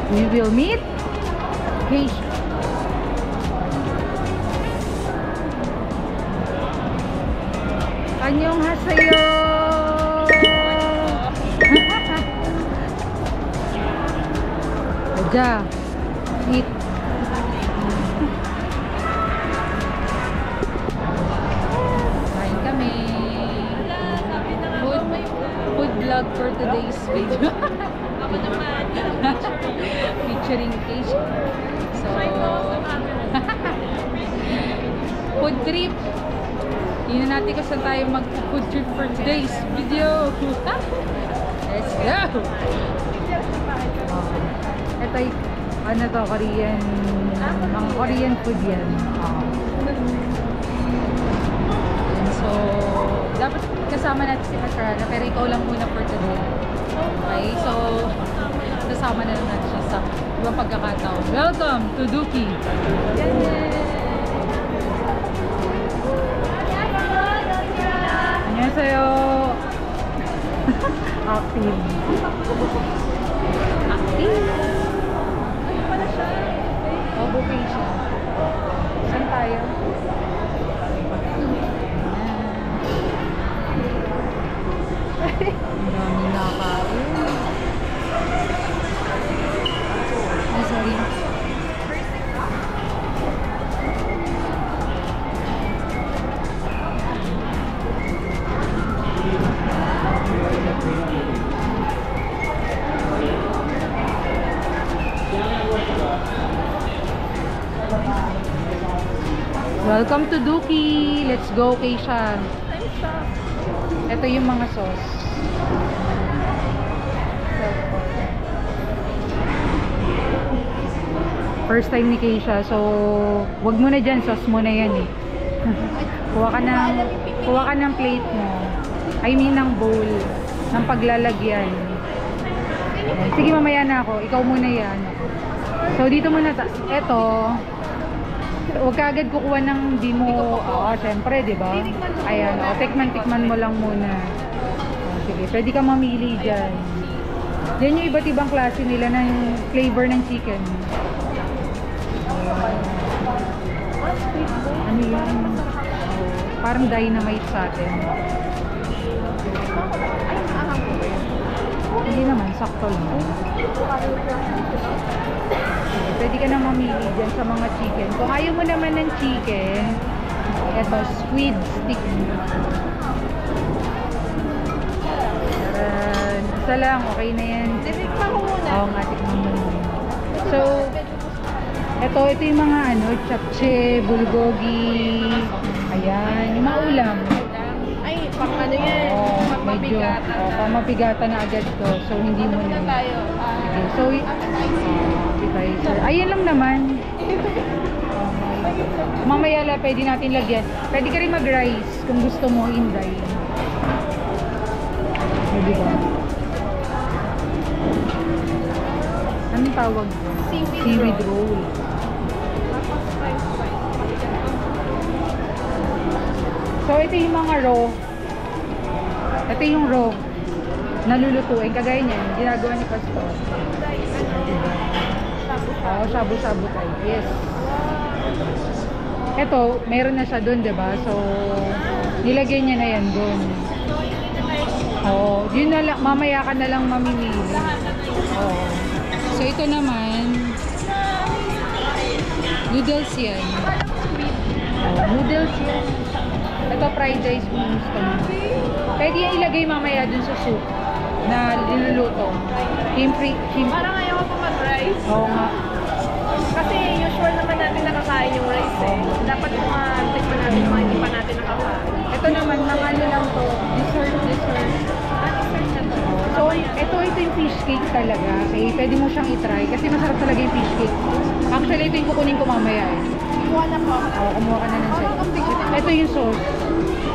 We will meet Geisha. Annyeonghaseyo. Aja, meet. Kain kami. Food vlog for today's video. Ako naman. Featuring Geisha. So, food trip. Tingnan natin kung saan tayo mag-food trip for today's video. Let's go! Ito ay, ano to, Korean, mga Korean food yan. So, dapat kasama natin si Masharana, pero ikaw lang muna for today. Okay, so, kasama na lang natin siya sa ibang pagkakataon. Welcome to Duki! Annyeonghaseyo! Active. Active? Ano pala siya? Oh, buffet siya. Saan tayo? Ang dami nakain. Ay, sorry. Welcome to Duki. Let's go, Keisha. Ito yung mga sauce. First time ni Keisha, so wag mo na dyan, sauce mo na yan eh. kuha ka ng plate mo. I mean ng bowl, ng paglalagyan. Sige, mamaya na ako. Ikaw muna yan. So dito muna, eto. Huwag ka agad kukuha ng di mo, syempre, di ba? Ayan, tikman mo lang muna. Sige, pwede ka mamili dyan. Yan yung iba't ibang klase nila ng flavor ng chicken. Ano yan? Parang dynamite sa atin. Hindi naman, sakto lang. Pwede ka na mamili dyan sa mga chicken. Kung ayaw mo naman ng chicken, eto, squid stick. Isa lang, okay na yan. Tikman ko muna. Oo nga, tikman mo muna. So, ito yung mga ano, chapche, bulgogi. Ayan, yung mga ulam. Ay, pang ano yan? Pang mabigatan. Pang mabigatan na agad to. So, hindi mo na. Tayo. Okay, so, ayan lang naman. Mamaya la, pwede natin lagyan. Pwede ka rin mag-rice kung gusto mo in rice. Pwede ba? Anong tawag? Seaweed roll. So, ito yung mga raw. Ito yung raw. Nalulutuin. Kagaya niyan, ginagawa ni Pastor. Oo, shabu-shabu tayo. Yes. Ito, meron na siya doon, diba? So, nilagay niya na yan doon. Oo. Yun na lang, mamaya ka na lang mamimili. Oo. So, ito naman, noodles yan. Oo, noodles yan. Ito, fried rice kung gusto mo. Pwede yan ilagay mamaya dun sa soup na niluluto. Parang ayaw ko mag-rice. Oo nga. Kasi usual naman natin nakakain yung rice eh. Dapat tikman natin mga hindi pa natin nakakain. Ito naman, mga ano lang to. Dessert. Dessert na to. So, ito yung fish cake talaga. Okay, pwede mo siyang itry. Kasi masarap talaga yung fish cake. Actually, ito yung kukunin ko mamaya eh. Kumuha na po ako. Oo, kumuha ka na ng set. Ito yung sauce.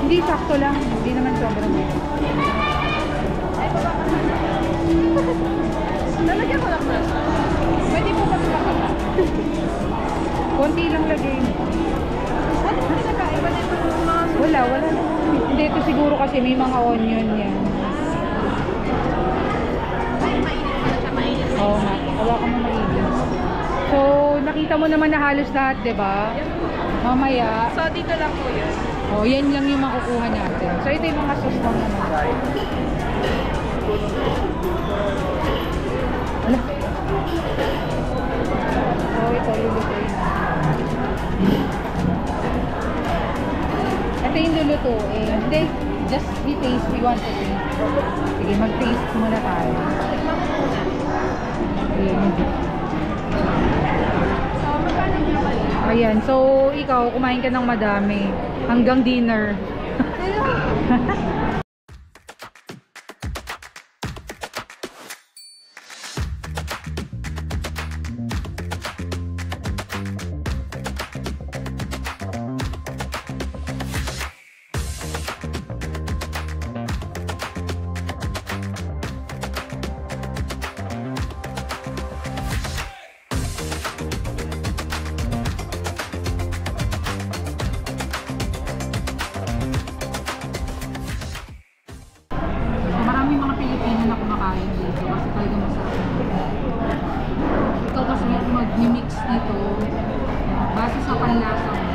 Hindi, sakto lang. Hindi naman sobrang eh. Lalagyan ko lang na. Pwede po kami makaka. Konti lang lagay mo. Ano po pinakain? Pwede po mga... Wala naman. Hindi, ito siguro kasi may mga onion yan. Ay, mainit pala siya. Mainit. Oo nga. Wala ka mo mainit. nakita mo naman na halos lahat, di ba? Mamaya. So, dito lang po yun. Oh, yan lang yung makukuha natin. So, ito yung mga sauce lang naman. Ala. Oh, ito, lulutuin. Ito yung lulutuin. Hindi, just be taste. We want to taste. Sige, mag-taste muna tayo. So, magkano yung mali? Ayan, so ikaw, kumain ka ng madami. Hanggang dinner. Maraming mga Pilipino na kumakain dito kasi talaga masarap. Ikaw kasi mag-mix nito base sa panlasa mo.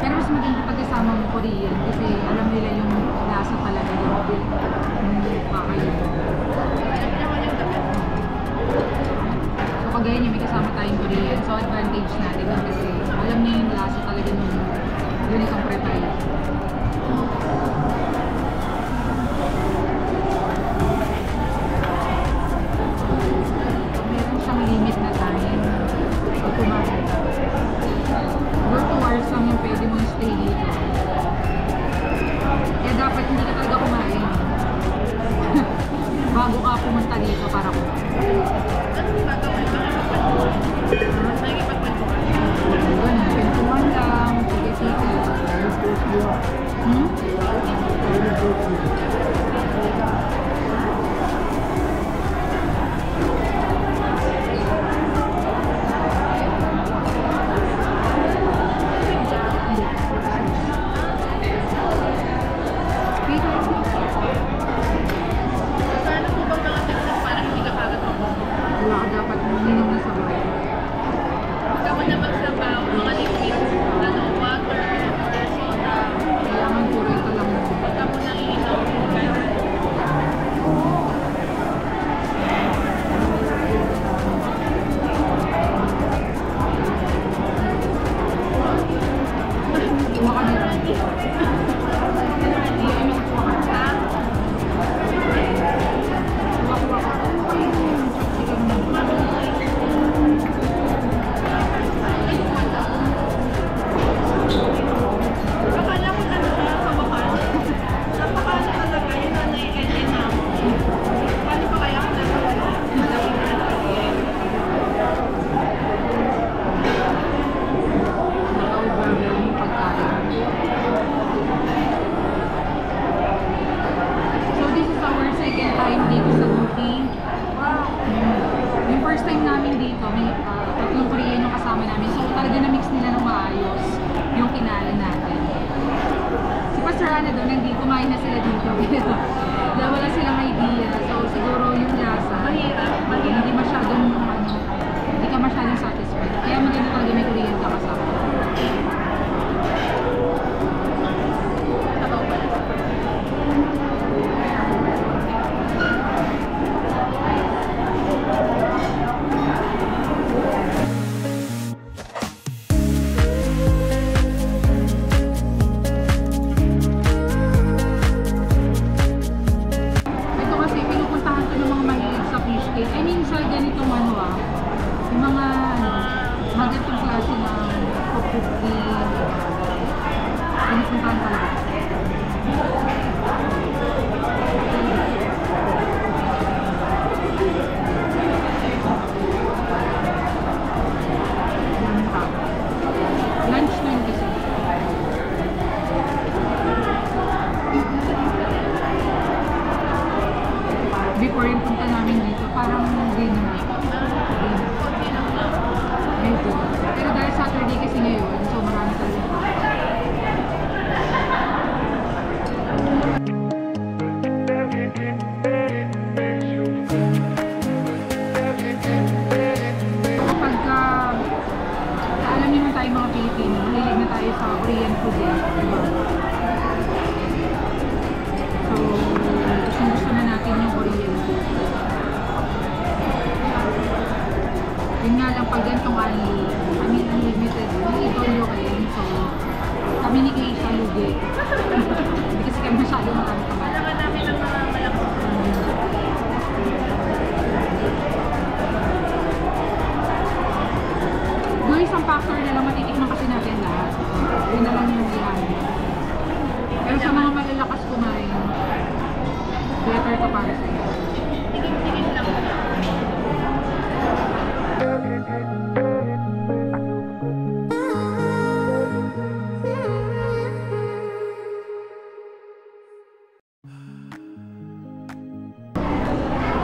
Pero mas maganda pag kasama mo Korean kasi alam nila yung lasa talaga yung kakain. So kagaya niya may kasama tayong Korean. So advantage natin kasi alam niya yung lasa talaga nung ganitong preparation. Limit na tayo pag kumain ka. 2 hours lang yung pwede mong stay dito. Kaya dapat hindi ka talaga kumain bago ka pumunta dito para kumain. Pintuan lang, pag-isipin. Wala ka dapat minom na sa bahay. Magkamo na magsabaw, mga liquid, water, soda. Kailangan puro ito lang mo. Magkamo na iinom. Kuha ka dito. Akala ko ano siya, kabakan. Napakala talaga, yun na nai-edit na ako. Paano pa kaya ako nasa malaki na lagi? Naka-overwhelm yung pagkain. So this is our second time dito sa Booking. Yung first time namin dito, may tatlong Korean yung kasama namin. So talaga na-mix nila ng maayos yung kinain natin. Si Pastor Hannah doon, hindi kumain na sila dito. Dahil wala silang idea. So siguro yung lasa, hindi masyadong, hindi ka masyadong satisfied. Kaya maganda talaga may Korean ka kasama. Sabaw pa. Ito kasi pinupuntahan ko ng mga mahilig sa fish cake. I mean, sa ganito man tayo sa Korean food eh. Diba? So, gusto na natin yung Korean food. Yun nga lang pag ganitong unlimited, may idolyo kayo. So, kami ni Kay sa lugi. Hindi kasi kami masyado marami kamay. Kailangan namin ng mga malaki. Doon isang factor na lang, matitikman kasi natin lahat. Yun na lang yung ilan. Pero sa mga malalakas kumain, better to para sa iyo. Tigil-tigil lang.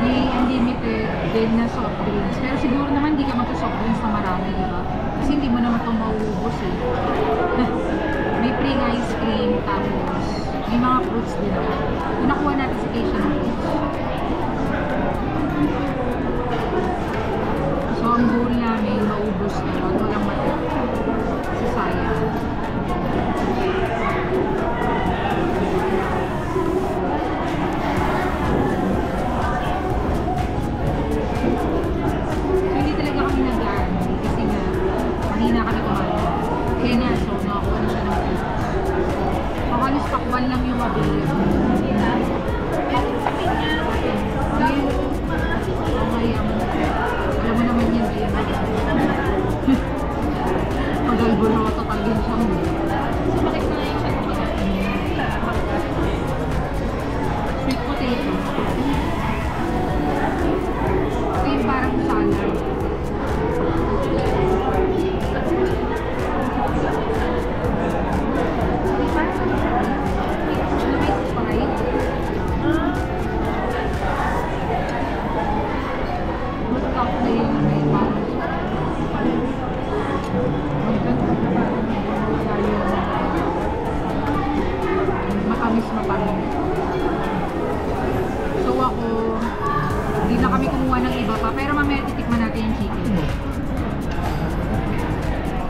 May unlimited din na soft drinks. Pero siguro naman hindi ka magsa-soft drinks na marami, di ba? Kasi hindi mo naman itong mauubos eh. May plain ice cream, tapos may mga fruits din. Kung nakuha natin sa Asian fruits. So ang goal namin, maubos na yun. Walang matira. Kasi sayang. So hindi talaga kami nag-aarmy kasi nga mahina kami kumain. Kaya nga, so nakakuha na siya ng fruits. So halos pakwan lang yung mabili. Alam mo naman yan, Jim. Pag-alboroto talaga siya mo. Sumakit na yung siya ko. Sweet potato. Ito yung parang salad. Matamis. So ako, hindi na kami kumuha ng iba pa, pero mamaya titikman natin yung chicken.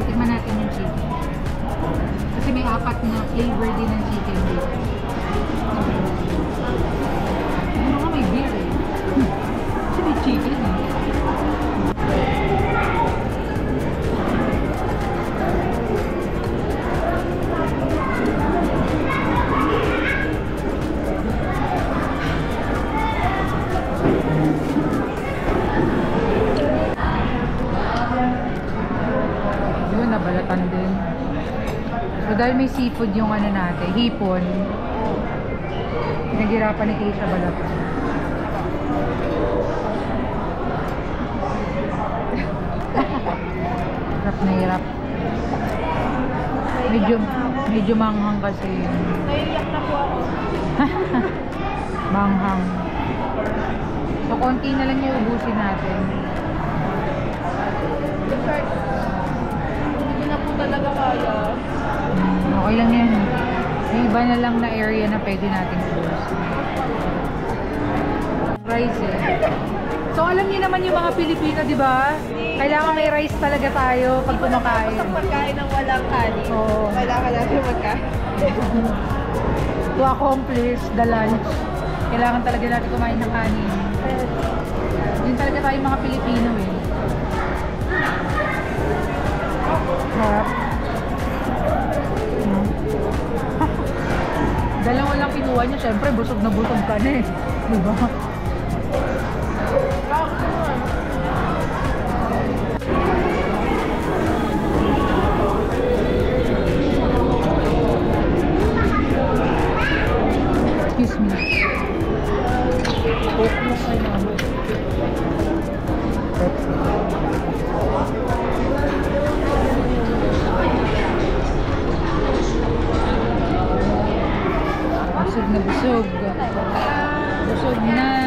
Titikman natin yung chicken. Kasi may 4 na flavor din ng chicken dito. Ano ka may beer eh. Kasi may chicken eh. Yun, nabalatan din. So dahil may seafood yung ano natin, hipon, pinaghirapan ni Kay sa balatan. Hirap na hirap. Medyo manghang kasi. Naiiyak na po ako. Manghang. So konti na lang yung ubusin natin. Hindi na po talaga kaya. Okay lang yan. May iba na lang na area na pwede natin ubusin. Rice eh. So alam niyo naman yung mga Pilipino, di ba? Kailangan may rice talaga tayo pag kumakain. Sa pagkain ng walang kanin. Oo. Kailangan natin magkain. To accomplish the lunch, kailangan talaga natin kumain ng kanin. Yun talaga tayo mga Pilipino eh. Harap. Dalawa lang kinuha niya, syempre busog na busog ka na eh. Diba? Excuse me. Coke na kayo naman. Busog na busog. Busog na.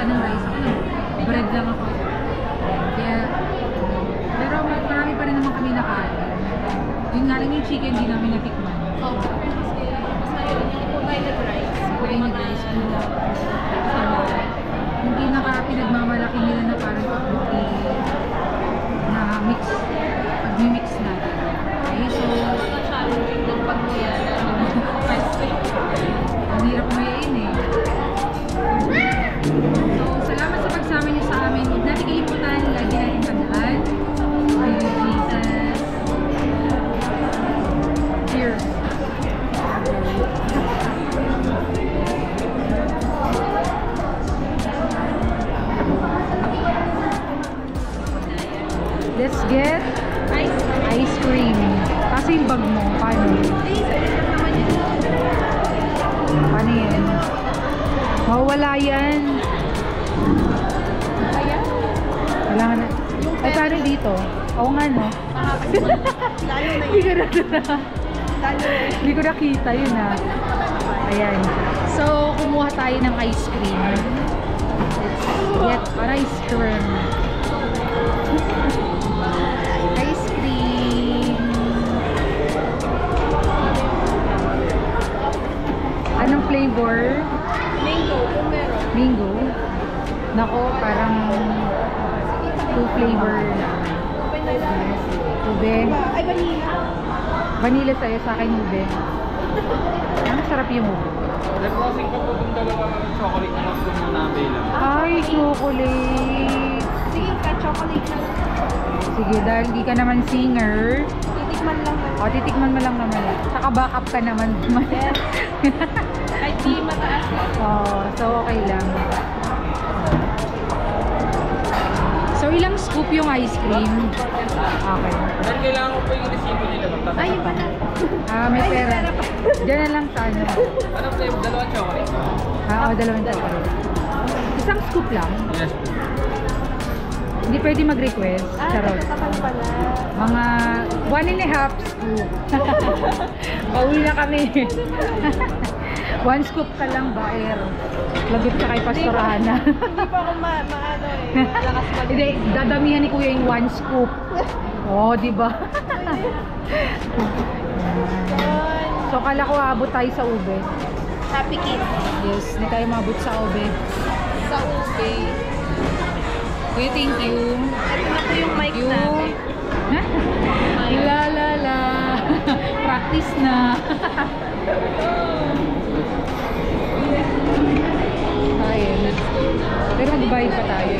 siya ng rice. Ako bread lang ako. Kaya, pero marami pa rin naman kami nakain. Yun nga lang yung chicken, di namin natikman. Oh, kasi mas ayaw niya po tayo nag-rice. Kulay na guys, yung pinaka-pinagmamalaki nila na parang pagbuti na mix, pag-mix natin. Okay, so, Challenging ng pag-muyan. ang hirap mayain eh. So, salamat sa pagsama niyo sa amin. Huwag natin kalimutan, lagi natin tandaan. Thank you, Jesus. Cheers. Let's get ice cream. Kasi yung bag mo, paano? Paano yan? Mawawala yan. Kailangan na. Ay, paano dito? Oo nga, no? Hindi ko na Hindi ko nakita yun, ha? Ayan. So, kumuha tayo ng ice cream. Let's get ice cream. Ice cream. Anong flavor? Mango, kung meron. Mango. Nako, parang two flavor na. Open na lang. Ube. Ay, vanilla. Vanilla sa'yo, sa akin ube. Ang sarap yung ube. Nag-crossing pa po itong dalawa ng chocolate na lang po muna available. Ay, chocolate. Sige, ka-chocolate na lang. Sige, dahil di ka naman singer. Titikman lang naman. O, titikman mo lang naman. Saka backup ka naman. Kahit di mataas. So okay lang. So, ilang scoop yung ice cream? Okay. Dahil kailangan ko po yung resibo nila. Ay, iba na. May pera. Diyan na lang sa ano. Anong flavor? Dalawang chocolate? Dalawang chocolate. Isang scoop lang. Yes po. Hindi pwede mag-request. Charot. Tatakal pala. Mga 1.5 scoop. Pauwi na kami. 1 scoop ka lang, baer. Lagot ka kay Pastor Ana. Hindi pa ako maano eh. Malakas pa Hindi, dadamihan ni Kuya yung 1 scoop. Di ba? So, kala ko aabot tayo sa ube. Happy Kids. Yes, hindi tayo maabot sa ube. Sa ube. Kuya, thank you. Ito na po yung mic You. natin. La la la. Practice na. Ayun. Pero magbayad pa tayo.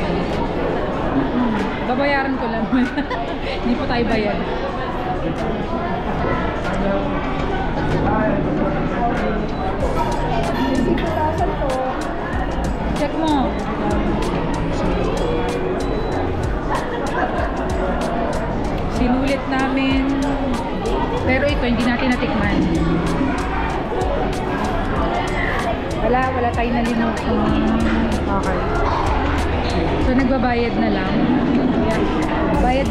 Babayaran ko lang. Hindi pa tayo bayad. Check mo. Sinulit namin. Pero ito, hindi natin natikman. Wala tayo nalimot. Okay. So, nagbabayad na lang. Yan. Bayad.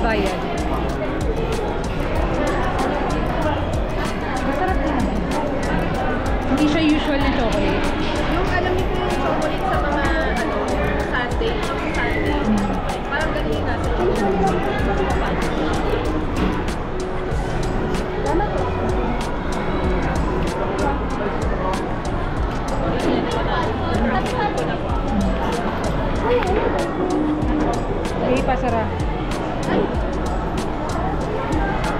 Masarap na. Hindi siya usual na chocolate. Yung alam niyo po yung chocolate sa mga sundae. Parang ganun yung nasa chocolate. Tama po. Pasara.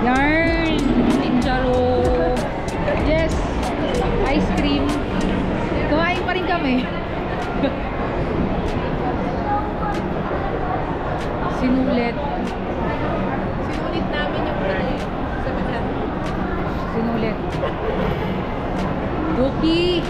Yarn! Ninjaro! Yes! Ice cream! Kumain pa rin kami. Sinulit. Sinulit namin yung pala sa bahan. Sinulit. Doki!